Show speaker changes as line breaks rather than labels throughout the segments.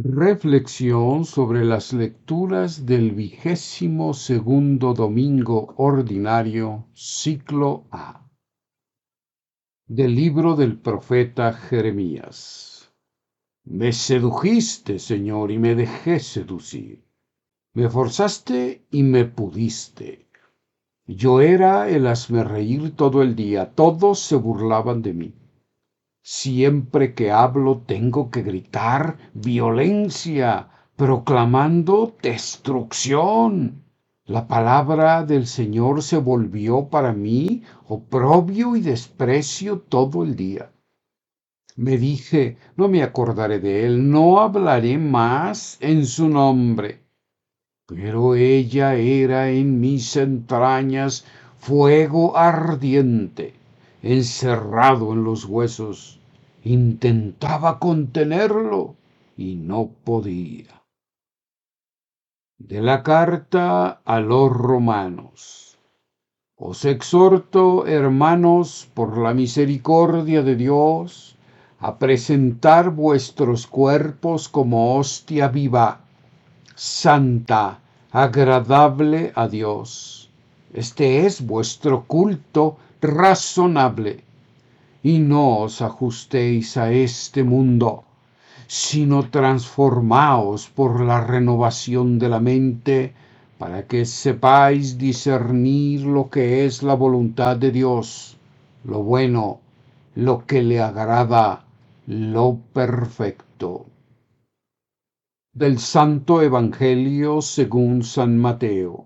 Reflexión sobre las lecturas del 22º domingo ordinario, ciclo A, del libro del profeta Jeremías. Me sedujiste, Señor, y me dejé seducir. Me forzaste y me pudiste. Yo era el hazmerreír todo el día, todos se burlaban de mí. Siempre que hablo tengo que gritar violencia, proclamando destrucción. La palabra del Señor se volvió para mí oprobio y desprecio todo el día. Me dije, no me acordaré de él, no hablaré más en su nombre. Pero ella era en mis entrañas fuego ardiente, encerrado en los huesos. Intentaba contenerlo y no podía. De la carta a los romanos. Os exhorto, hermanos, por la misericordia de Dios, a presentar vuestros cuerpos como hostia viva, santa, agradable a Dios. Este es vuestro culto razonable. Y no os ajustéis a este mundo, sino transformaos por la renovación de la mente, para que sepáis discernir lo que es la voluntad de Dios, lo bueno, lo que le agrada, lo perfecto. Del Santo Evangelio según San Mateo.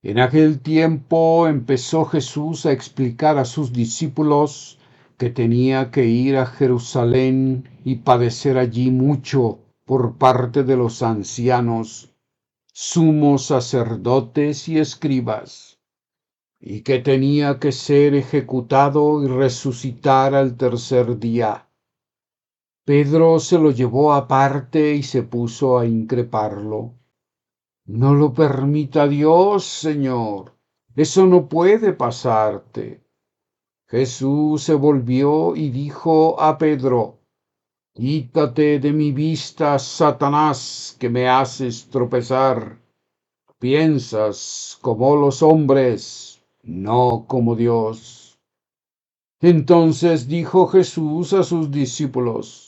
En aquel tiempo empezó Jesús a explicar a sus discípulos que tenía que ir a Jerusalén y padecer allí mucho por parte de los ancianos, sumos sacerdotes y escribas, y que tenía que ser ejecutado y resucitar al tercer día. Pedro se lo llevó aparte y se puso a increparlo. No lo permita Dios, Señor. Eso no puede pasarte. Jesús se volvió y dijo a Pedro, quítate de mi vista, Satanás, que me haces tropezar. Piensas como los hombres, no como Dios. Entonces dijo Jesús a sus discípulos,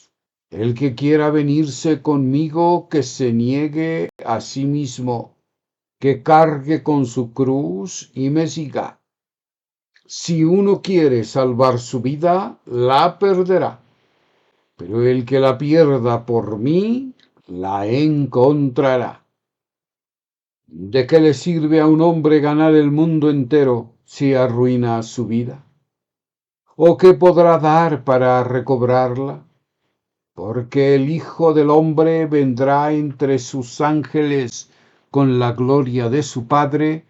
el que quiera venirse conmigo, que se niegue a sí mismo, que cargue con su cruz y me siga. Si uno quiere salvar su vida, la perderá, pero el que la pierda por mí, la encontrará. ¿De qué le sirve a un hombre ganar el mundo entero si arruina su vida? ¿O qué podrá dar para recobrarla? Porque el Hijo del Hombre vendrá entre sus ángeles con la gloria de su Padre,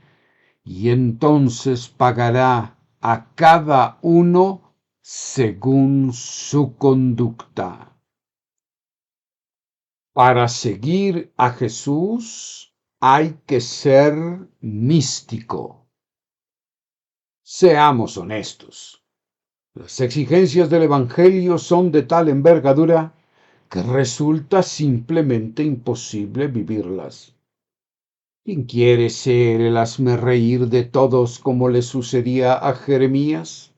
y entonces pagará a cada uno según su conducta. Para seguir a Jesús hay que ser místico. Seamos honestos. Las exigencias del Evangelio son de tal envergadura que resulta simplemente imposible vivirlas. ¿Quién quiere ser el hazmerreír de todos como le sucedía a Jeremías?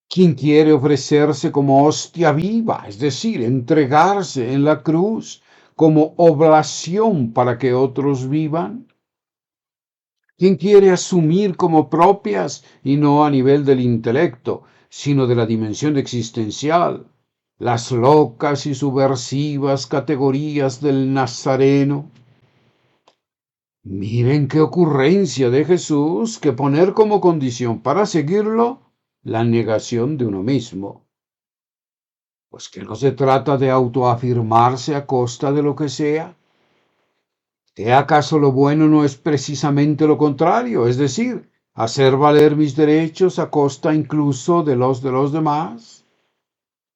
¿Quién quiere ofrecerse como hostia viva, es decir, entregarse en la cruz como oblación para que otros vivan? ¿Quién quiere asumir como propias, y no a nivel del intelecto, sino de la dimensión existencial, las locas y subversivas categorías del Nazareno? Miren qué ocurrencia de Jesús, que poner como condición para seguirlo la negación de uno mismo. Pues que no se trata de autoafirmarse a costa de lo que sea. ¿Que acaso lo bueno no es precisamente lo contrario? Es decir, hacer valer mis derechos a costa incluso de los demás.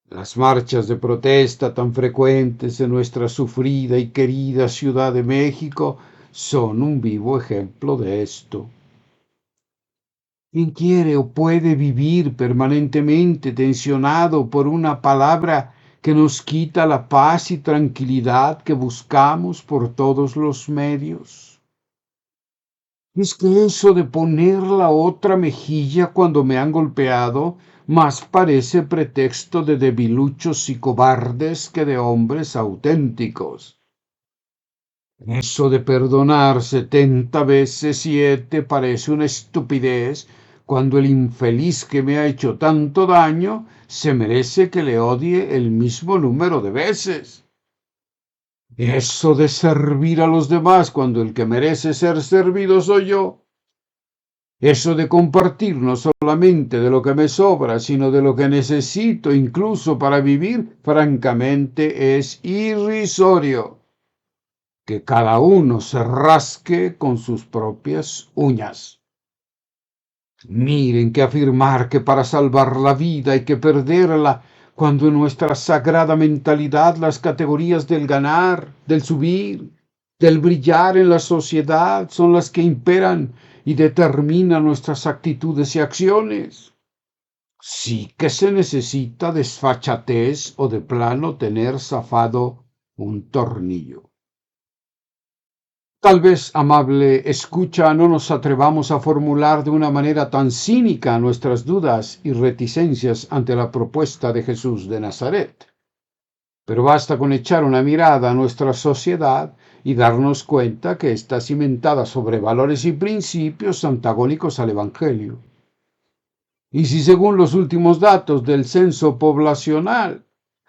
Las marchas de protesta tan frecuentes en nuestra sufrida y querida Ciudad de México son un vivo ejemplo de esto. ¿Quién quiere o puede vivir permanentemente tensionado por una palabra que nos quita la paz y tranquilidad que buscamos por todos los medios. Es que eso de poner la otra mejilla cuando me han golpeado más parece pretexto de debiluchos y cobardes que de hombres auténticos. Eso de perdonar 70 veces 7 parece una estupidez cuando el infeliz que me ha hecho tanto daño se merece que le odie el mismo número de veces. Eso de servir a los demás cuando el que merece ser servido soy yo. Eso de compartir no solamente de lo que me sobra, sino de lo que necesito incluso para vivir, francamente es irrisorio. Que cada uno se rasque con sus propias uñas. Miren que afirmar que para salvar la vida hay que perderla, cuando en nuestra sagrada mentalidad las categorías del ganar, del subir, del brillar en la sociedad son las que imperan y determinan nuestras actitudes y acciones. Sí que se necesita desfachatez o de plano tener zafado un tornillo. Tal vez, amable escucha, no nos atrevamos a formular de una manera tan cínica nuestras dudas y reticencias ante la propuesta de Jesús de Nazaret. Pero basta con echar una mirada a nuestra sociedad y darnos cuenta que está cimentada sobre valores y principios antagónicos al Evangelio. Y si según los últimos datos del censo poblacional,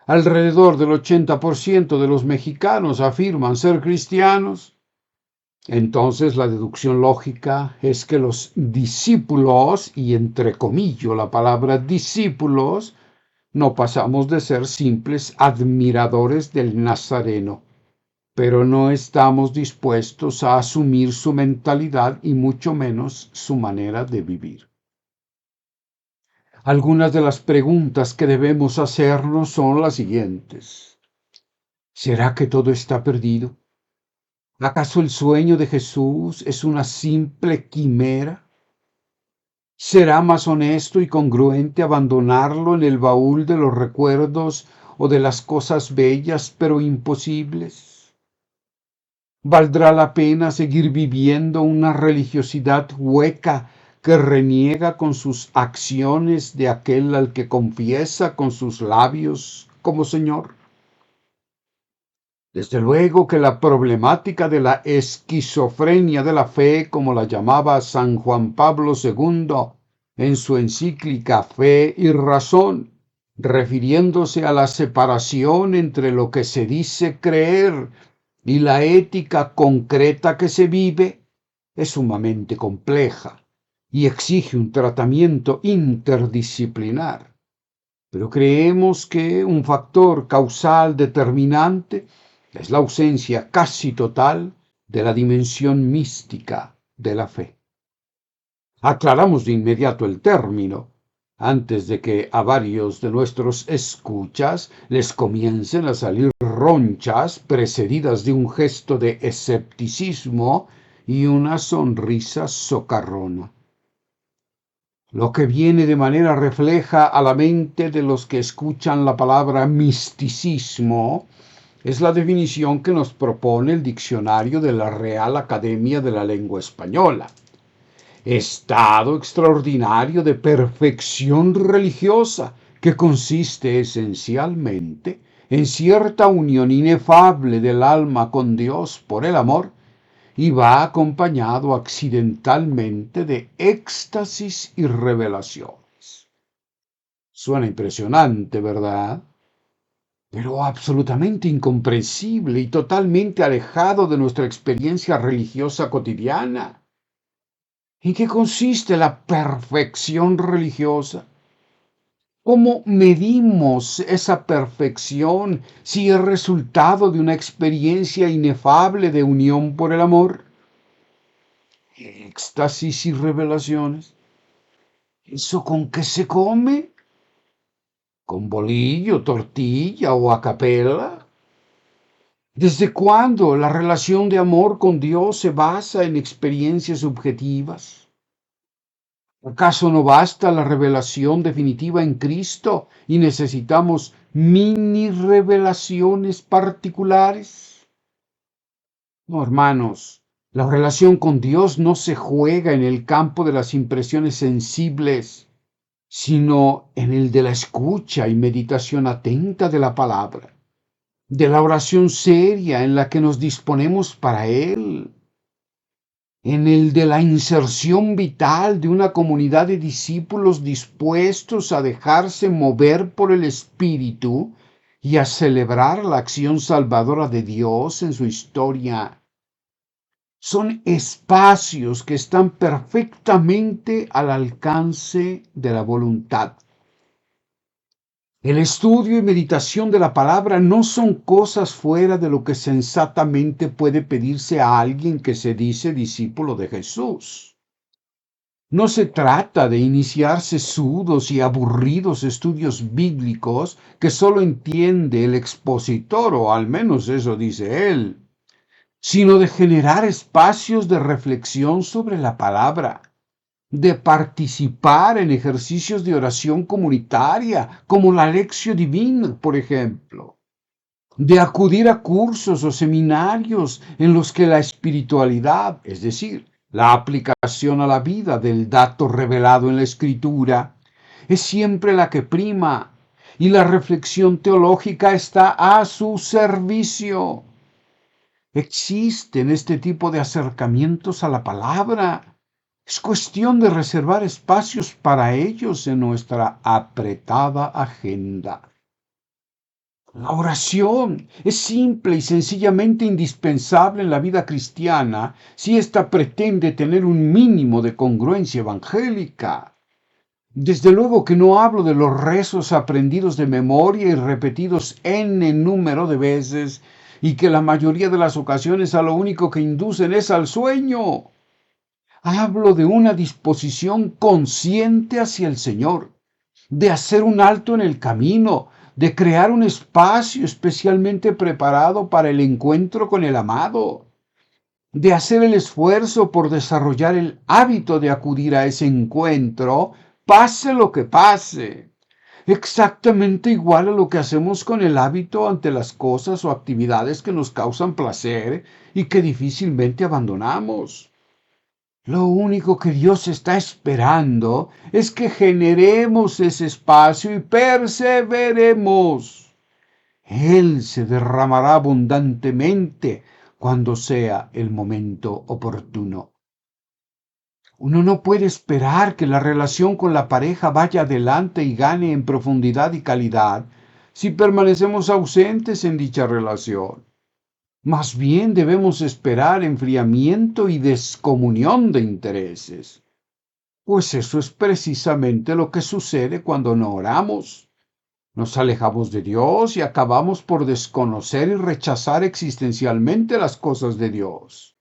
alrededor del 80% de los mexicanos afirman ser cristianos, entonces la deducción lógica es que los discípulos, y entrecomillo la palabra discípulos, no pasamos de ser simples admiradores del Nazareno, pero no estamos dispuestos a asumir su mentalidad y mucho menos su manera de vivir. Algunas de las preguntas que debemos hacernos son las siguientes. ¿Será que todo está perdido? ¿Acaso el sueño de Jesús es una simple quimera? ¿Será más honesto y congruente abandonarlo en el baúl de los recuerdos o de las cosas bellas pero imposibles? ¿Valdrá la pena seguir viviendo una religiosidad hueca que reniega con sus acciones de aquel al que confiesa con sus labios como Señor? Desde luego que la problemática de la esquizofrenia de la fe, como la llamaba San Juan Pablo II en su encíclica Fe y Razón, refiriéndose a la separación entre lo que se dice creer y la ética concreta que se vive, es sumamente compleja y exige un tratamiento interdisciplinar. Pero creemos que un factor causal determinante es la ausencia casi total de la dimensión mística de la fe. Aclaramos de inmediato el término, antes de que a varios de nuestros escuchas les comiencen a salir ronchas precedidas de un gesto de escepticismo y una sonrisa socarrona. Lo que viene de manera refleja a la mente de los que escuchan la palabra misticismo es la definición que nos propone el diccionario de la Real Academia de la Lengua Española. Estado extraordinario de perfección religiosa que consiste esencialmente en cierta unión inefable del alma con Dios por el amor y va acompañado accidentalmente de éxtasis y revelaciones. Suena impresionante, ¿verdad? Pero absolutamente incomprensible y totalmente alejado de nuestra experiencia religiosa cotidiana. ¿En qué consiste la perfección religiosa? ¿Cómo medimos esa perfección si es resultado de una experiencia inefable de unión por el amor? Éxtasis y revelaciones. ¿Eso con qué se come? ¿Con bolillo, tortilla o a capela? ¿Desde cuándo la relación de amor con Dios se basa en experiencias subjetivas? ¿Acaso no basta la revelación definitiva en Cristo y necesitamos mini revelaciones particulares? No, hermanos, la relación con Dios no se juega en el campo de las impresiones sensibles, sino en el de la escucha y meditación atenta de la palabra, de la oración seria en la que nos disponemos para Él, en el de la inserción vital de una comunidad de discípulos dispuestos a dejarse mover por el Espíritu y a celebrar la acción salvadora de Dios en su historia. Son espacios que están perfectamente al alcance de la voluntad. El estudio y meditación de la palabra no son cosas fuera de lo que sensatamente puede pedirse a alguien que se dice discípulo de Jesús. No se trata de iniciar sesudos y aburridos estudios bíblicos que solo entiende el expositor, o al menos eso dice él, sino de generar espacios de reflexión sobre la palabra, de participar en ejercicios de oración comunitaria, como la Lectio Divina, por ejemplo, de acudir a cursos o seminarios en los que la espiritualidad, es decir, la aplicación a la vida del dato revelado en la Escritura, es siempre la que prima y la reflexión teológica está a su servicio. Existen este tipo de acercamientos a la palabra. Es cuestión de reservar espacios para ellos en nuestra apretada agenda. La oración es simple y sencillamente indispensable en la vida cristiana si ésta pretende tener un mínimo de congruencia evangélica. Desde luego que no hablo de los rezos aprendidos de memoria y repetidos n número de veces y que la mayoría de las ocasiones a lo único que inducen es al sueño. Hablo de una disposición consciente hacia el Señor, de hacer un alto en el camino, de crear un espacio especialmente preparado para el encuentro con el amado, de hacer el esfuerzo por desarrollar el hábito de acudir a ese encuentro, pase lo que pase, exactamente igual a lo que hacemos con el hábito ante las cosas o actividades que nos causan placer y que difícilmente abandonamos. Lo único que Dios está esperando es que generemos ese espacio y perseveremos. Él se derramará abundantemente cuando sea el momento oportuno. Uno no puede esperar que la relación con la pareja vaya adelante y gane en profundidad y calidad si permanecemos ausentes en dicha relación. Más bien debemos esperar enfriamiento y descomunión de intereses, pues eso es precisamente lo que sucede cuando no oramos. Nos alejamos de Dios y acabamos por desconocer y rechazar existencialmente las cosas de Dios.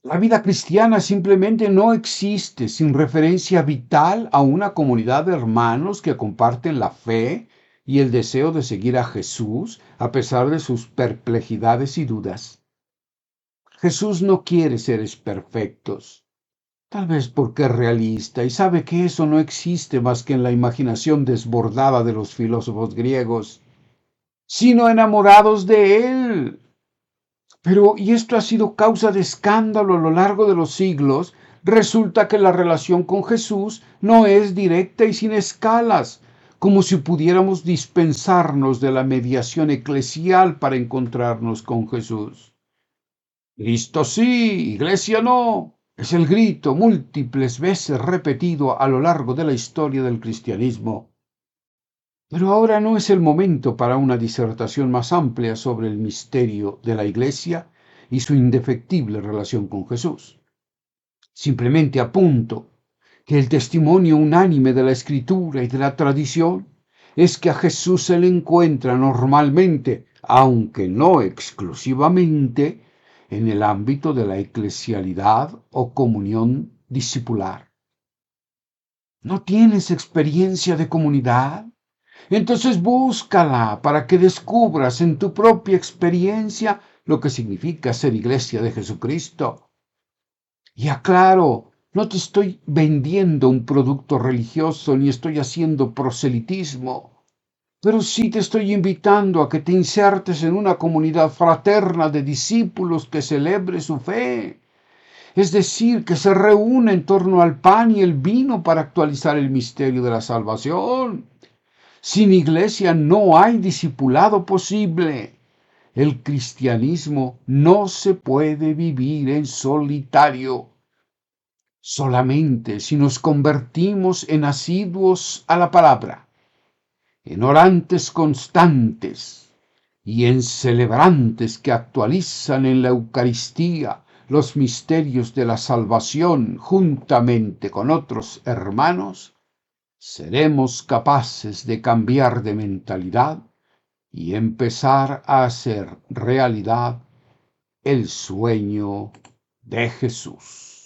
La vida cristiana simplemente no existe sin referencia vital a una comunidad de hermanos que comparten la fe y el deseo de seguir a Jesús a pesar de sus perplejidades y dudas. Jesús no quiere seres perfectos, tal vez porque es realista y sabe que eso no existe más que en la imaginación desbordada de los filósofos griegos, sino enamorados de Él. Pero, y esto ha sido causa de escándalo a lo largo de los siglos, resulta que la relación con Jesús no es directa y sin escalas, como si pudiéramos dispensarnos de la mediación eclesial para encontrarnos con Jesús. Cristo sí, iglesia no, es el grito múltiples veces repetido a lo largo de la historia del cristianismo. Pero ahora no es el momento para una disertación más amplia sobre el misterio de la Iglesia y su indefectible relación con Jesús. Simplemente apunto que el testimonio unánime de la Escritura y de la tradición es que a Jesús se le encuentra normalmente, aunque no exclusivamente, en el ámbito de la eclesialidad o comunión discipular. ¿No tienes experiencia de comunidad? Entonces búscala para que descubras en tu propia experiencia lo que significa ser iglesia de Jesucristo. Y aclaro, No te estoy vendiendo un producto religioso ni estoy haciendo proselitismo, pero sí te estoy invitando a que te insertes en una comunidad fraterna de discípulos que celebre su fe. Es decir, que se reúne en torno al pan y el vino para actualizar el misterio de la salvación. Sin iglesia no hay discipulado posible. El cristianismo no se puede vivir en solitario. Solamente si nos convertimos en asiduos a la palabra, en orantes constantes y en celebrantes que actualizan en la Eucaristía los misterios de la salvación juntamente con otros hermanos, seremos capaces de cambiar de mentalidad y empezar a hacer realidad el sueño de Jesús.